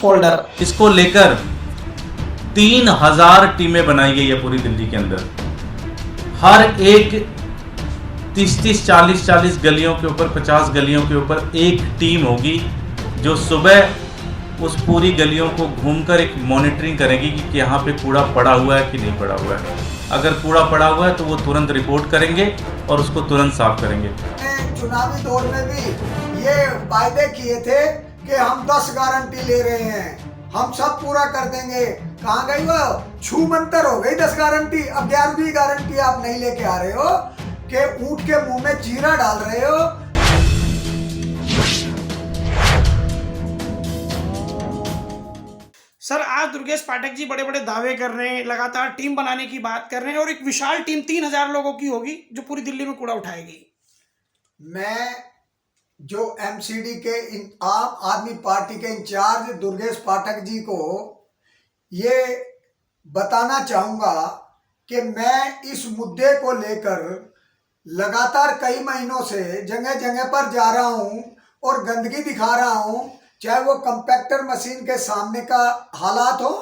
Folder. इसको लेकर 3000 टीमें बनाई गई है पूरी दिल्ली के अंदर। हर एक 30-30, 40-40 गलियों के ऊपर, 50 गलियों के ऊपर एक टीम होगी जो सुबह उस पूरी गलियों को घूमकर एक मॉनिटरिंग करेगी कि यहाँ पे कूड़ा पड़ा हुआ है कि नहीं पड़ा हुआ है। अगर कूड़ा पड़ा हुआ है तो वो तुरंत रिपोर्ट करेंगे और उसको तुरंत साफ करेंगे। चुनावी दौर में भी ये वायदे किए थे कि हम 10 गारंटी ले रहे हैं, हम सब पूरा कर देंगे। कहाँ गई वो? छू मंतर हो गई 10 गारंटी। अब 11वीं गारंटी आप नहीं लेके आ रहे हो कि ऊंट के मुंह में जीरा डाल रहे हो। सर, आज दुर्गेश पाठक जी बड़े बड़े दावे कर रहे हैं, लगातार टीम बनाने की बात कर रहे हैं और एक विशाल टीम 3000 लोगों की होगी जो पूरी दिल्ली में कूड़ा उठाएगी। मैं जो एमसीडी के आम आदमी पार्टी के इंचार्ज दुर्गेश पाठक जी को ये बताना चाहूँगा कि मैं इस मुद्दे को लेकर लगातार कई महीनों से जगह जगह पर जा रहा हूँ और गंदगी दिखा रहा हूँ, चाहे वो कंपैक्टर मशीन के सामने का हालात हो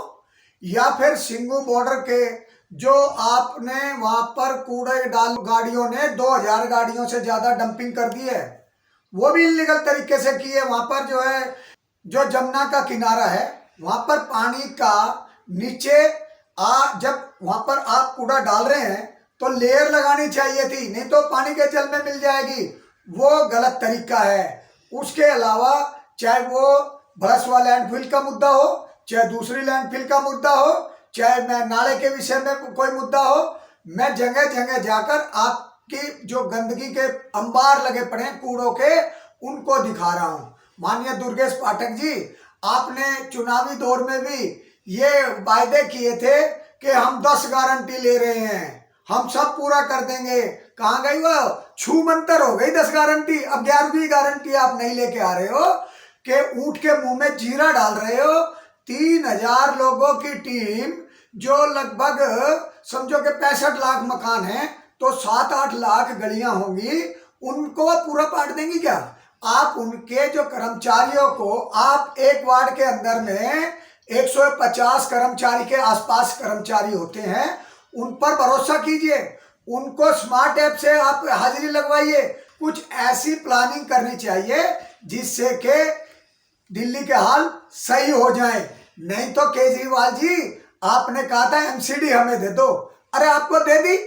या फिर सिंगू बॉर्डर के जो आपने वहाँ पर कूड़े डाल गाड़ियों ने 2000 गाड़ियों से ज़्यादा डंपिंग कर दी है, वो भी इलीगल तरीके से की है। वहाँ पर जो है, जो जमुना का किनारा है, वहाँ पर पानी का नीचे जब वहाँ पर आप कूड़ा डाल रहे हैं तो लेयर लगानी चाहिए थी, नहीं तो पानी के जल में मिल जाएगी। वो गलत तरीका है। उसके अलावा चाहे वो भड़सवा लैंडफिल का मुद्दा हो, चाहे दूसरी लैंडफिल का मुद्दा हो, चाहे मैं नाले के विषय में कोई मुद्दा हो, मैं जगह जगह जाकर आपकी जो गंदगी के अंबार लगे पड़े हैं कूड़ों के, उनको दिखा रहा हूँ। माननीय दुर्गेश पाठक जी, आपने चुनावी दौर में भी ये वायदे किए थे कि हम 10 गारंटी ले रहे हैं, हम सब पूरा कर देंगे। कहाँ गई वो? छू मंतर हो गई 10 गारंटी। अब 11वीं गारंटी आप नहीं लेके आ रहे हो कि ऊंट के मुंह में जीरा डाल रहे हो। 3000 लोगों की टीम जो लगभग समझो कि 65 लाख मकान हैं तो 7-8 लाख गलियां होंगी, उनको पूरा पाट देंगी क्या? आप उनके जो कर्मचारियों को, आप एक वार्ड के अंदर में 150 कर्मचारी के आसपास कर्मचारी होते हैं, उन पर भरोसा कीजिए, उनको स्मार्ट ऐप से आप हाजिरी लगवाइए। कुछ ऐसी प्लानिंग करनी चाहिए जिससे कि दिल्ली के हाल सही हो जाए। नहीं तो केजरीवाल जी, आपने कहा था एमसीडी हमें दे दो, अरे आपको दे दी।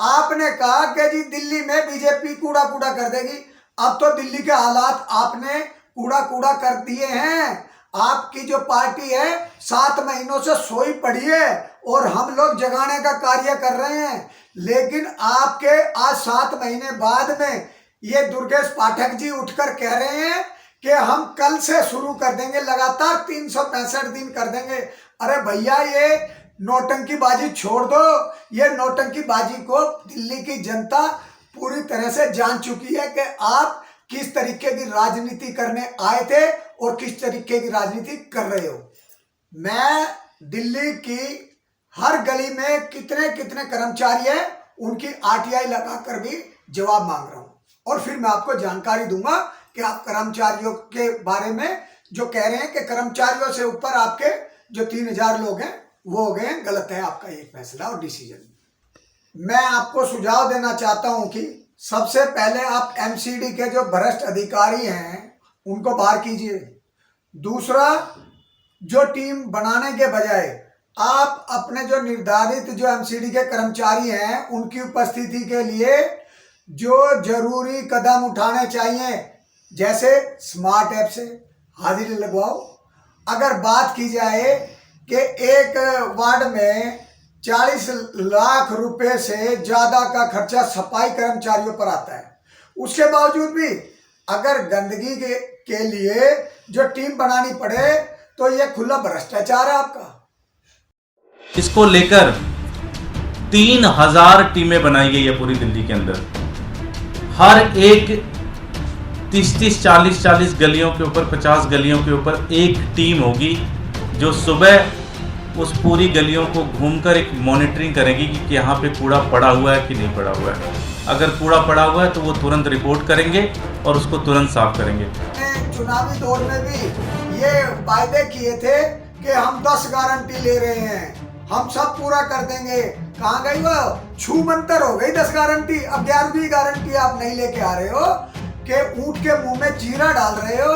आपने कहा कि जी दिल्ली में बीजेपी कूड़ा कूड़ा कर देगी। अब तो दिल्ली के हालात आपने कूड़ा कूड़ा कर दिए हैं। आपकी जो पार्टी है 7 महीनों से सोई पड़ी है और हम लोग जगाने का कार्य कर रहे हैं, लेकिन आपके आज 7 महीने बाद में ये दुर्गेश पाठक जी उठकर कह रहे हैं कि हम कल से शुरू कर देंगे, लगातार 365 दिन कर देंगे। अरे भैया, ये नौटंकीबाजी छोड़ दो। ये नौटंकीबाजी को दिल्ली की जनता पूरी तरह से जान चुकी है कि आप किस तरीके की राजनीति करने आए थे और किस तरीके की राजनीति कर रहे हो। मैं दिल्ली की हर गली में कितने कितने कर्मचारी हैं, उनकी आरटीआई लगाकर भी जवाब मांग रहा हूं और फिर मैं आपको जानकारी दूंगा कि आप कर्मचारियों के बारे में जो कह रहे हैं कि कर्मचारियों से ऊपर आपके जो 3000 लोग हैं वो हो गए। गलत है आपका ये फैसला और डिसीजन। मैं आपको सुझाव देना चाहता हूं कि सबसे पहले आप एमसीडी के जो भ्रष्ट अधिकारी हैं उनको बाहर कीजिए। दूसरा, जो टीम बनाने के बजाय आप अपने जो निर्धारित जो एमसीडी के कर्मचारी हैं उनकी उपस्थिति के लिए जो जरूरी कदम उठाने चाहिए, जैसे स्मार्ट ऐप से हाजिरी लगवाओ। अगर बात की जाए कि एक वार्ड में 40 लाख रुपए से ज़्यादा का खर्चा सफाई कर्मचारियों पर आता है, उसके बावजूद भी अगर गंदगी के लिए जो टीम बनानी पड़े तो ये खुला भ्रष्टाचार है आपका। इसको लेकर 3000 टीमें बनाई गई है पूरी दिल्ली के अंदर। हर एक 30-30, 40-40 गलियों के ऊपर, 50 गलियों के ऊपर एक टीम होगी जो सुबह उस पूरी गलियों को घूमकर एक मॉनिटरिंग करेगी कि यहाँ पे कूड़ा पड़ा हुआ है कि नहीं पड़ा हुआ है। अगर कूड़ा पड़ा हुआ है तो वो तुरंत रिपोर्ट करेंगे और उसको तुरंत साफ करेंगे। चुनावी दौर में भी ये वायदे किए थे कि हम 10 गारंटी ले रहे हैं, हम सब पूरा कर देंगे। कहाँ गई वो? छू मंतर हो गई 10 गारंटी। अब 11वीं गारंटी आप नहीं लेके आ रहे हो कि ऊंट के मुंह में जीरा डाल रहे हो